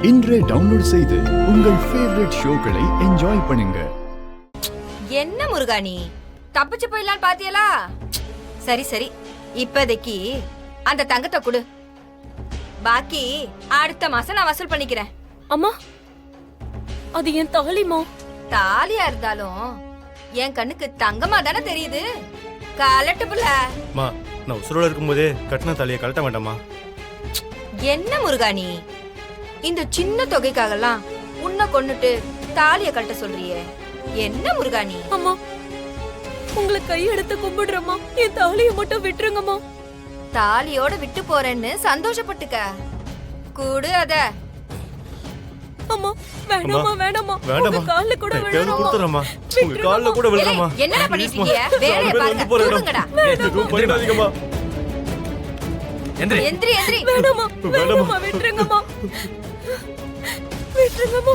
இன்றே டவுன்லோட் செய்து உங்கள் ஃபேவரட் ஷோக்களை என்ஜாய் பண்ணுங்க. என்ன முருகானி தப்பிச்சு போயிடலாம் பாத்தியலா? சரி சரி, இப்போதைக்கு அந்த தங்கத்தை கொடு, பாக்கி அடுத்த மாசம் நான் வசூல் பண்ணிக்கிறேன். அம்மா, அது என் தாலிமா. தாலியா இருந்தாலும் என் கண்ணுக்கு தங்கமா தானே தெரியுது. கலட்டு புள்ள. மா, நான் உசுரோட இருக்கும்போதே கட்டின தாலியை கழட்ட வேண்டாமா? என்ன முருகானி, இந்த சின்ன தொகைக்காகலாம் உன்னை கொன்னுட்டு தாலிய கழட்ட சொல்றியே, என்ன முருகானி? அம்மா, உங்களை கையெடுத்து கும்பிடுறம்மா, என் தாலியை மட்டும் விட்டுருங்கம்மா. தாலியோட விட்டு போறேன்னு சந்தோஷப்பட்டுக்க, கூடு அத. அம்மா வேணாமா, வேணாமா, வேண்டாமா, உங்க கால்ல கூட தேவனை கொடுத்துறேம்மா, உங்க கால்ல கூட விழுறமா. என்ன பண்ணிட்டு இருக்கீங்க? வேலைய பாருங்க, தூங்குங்கடா. எதுவும் பண்ணிடாதீங்கம்மா. எந்திரி எந்திரி. வேணாமா, வேணாமா, விட்டுருங்கம்மா, விட்டுருங்கம்மா.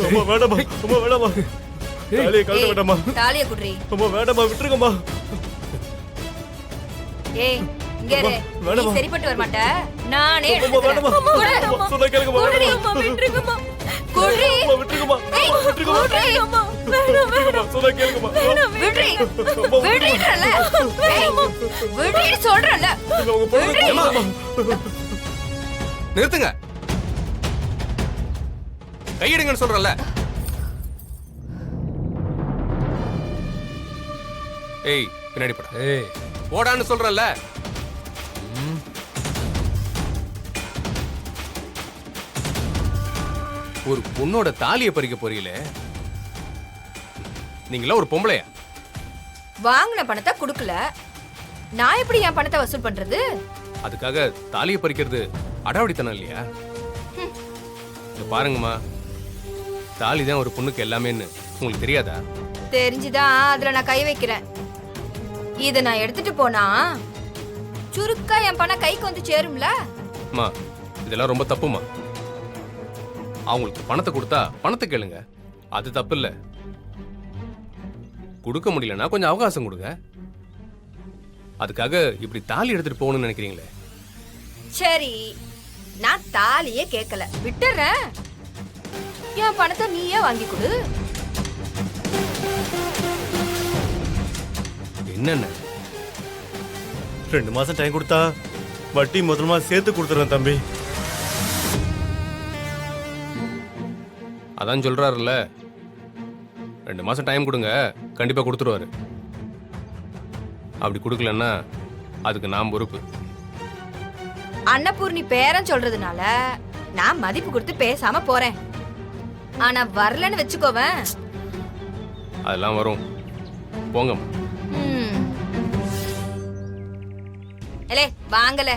அம்மா வேண்டாமா, அம்மா வேண்டாமா, தாலியை கழட்ட வேண்டாமா. தாலிய குடுறி. அம்மா வேண்டாமா, விட்டுருங்கம்மா. ஏய், இங்க இரு. நீ சரிப்பட்டு வர மாட்ட, நானே அம்மா வேண்டாமா, எடுத்துக்கிறேன். சொன்னா கேளுங்கம்மா. அம்மா, விட்டுருங்கம்மா. குடுறி. அம்மா விட்டுருங்கம்மா, விட்டுருங்கம்மா. அம்மா, வேணாம், வேணாம். சொன்னா கேளுங்கம்மா. விடுறி. விடுறீன்றல. ஏய், விடுறீன்னு சொல்றல. நிறுத்துங்க, கையெடுங்கன்னு சொல்றல. ஏய், பின்னாடி போடா. ஏய், போடான்னு சொல்றல. ஒரு பொண்ணோட தாலியை பறிக்க போறீங்களே, நீங்களா ஒரு பொம்பளையா? வாங்கின பணத்தை குடுக்கல, நான் எப்படி என் பணத்தை வசூல் பண்றது? அதுக்காக தாலியை பறிக்கிறது அடாவடித்தனம் இல்லையா? இங்க பாருங்கம்மா, தாலி தான் ஒரு பொண்ணுக்கு எல்லாமேன்னு உங்களுக்கு தெரியாதா? தெரிஞ்சுதான் அதுல நான் கை வைக்கிறேன். இத நான் எடுத்துட்டு போனா சுருக்கா என் பணம் கைக்கு வந்து சேரும்ல. அம்மா, இதெல்லாம் ரொம்ப தப்புமா. அவங்களுக்கு பணத்தை கொடுத்தா பணத்தை கேளுங்க, அது தப்பு இல்ல. கொடுக்க முடியலன்னா கொஞ்சம் அவகாசம் கொடுங்க. அதுக்காக இப்படி தாலி எடுத்துட்டு போகணும்னு நினைக்கிறீங்களே? சரி, நான் தாலியே கேட்கல, விட்டுறேன். என் பணத்தை நீயே வாங்கி கொடு. என்னென்ன 2 மாசம் டைம் கொடுத்தா வட்டி முதல்மா சேர்த்து கொடுத்துறேன் தம்பி. அதான் சொல்றாருல்ல, 2 மாசம் டைம் கொடுங்க, கண்டிப்பா கொடுத்துருவாரு. அப்படி கொடுக்கலன்னா அதுக்கு நான் பொறுப்பு. அன்னபூர்ணி பேரன் சொல்றதுனால நான் மதிப்பு கொடுத்து பேசாம போறேன். ஆனா வரலன்னு வச்சுக்கோவேன். அதெல்லாம் வரும், போங்க. எலே வாங்கல.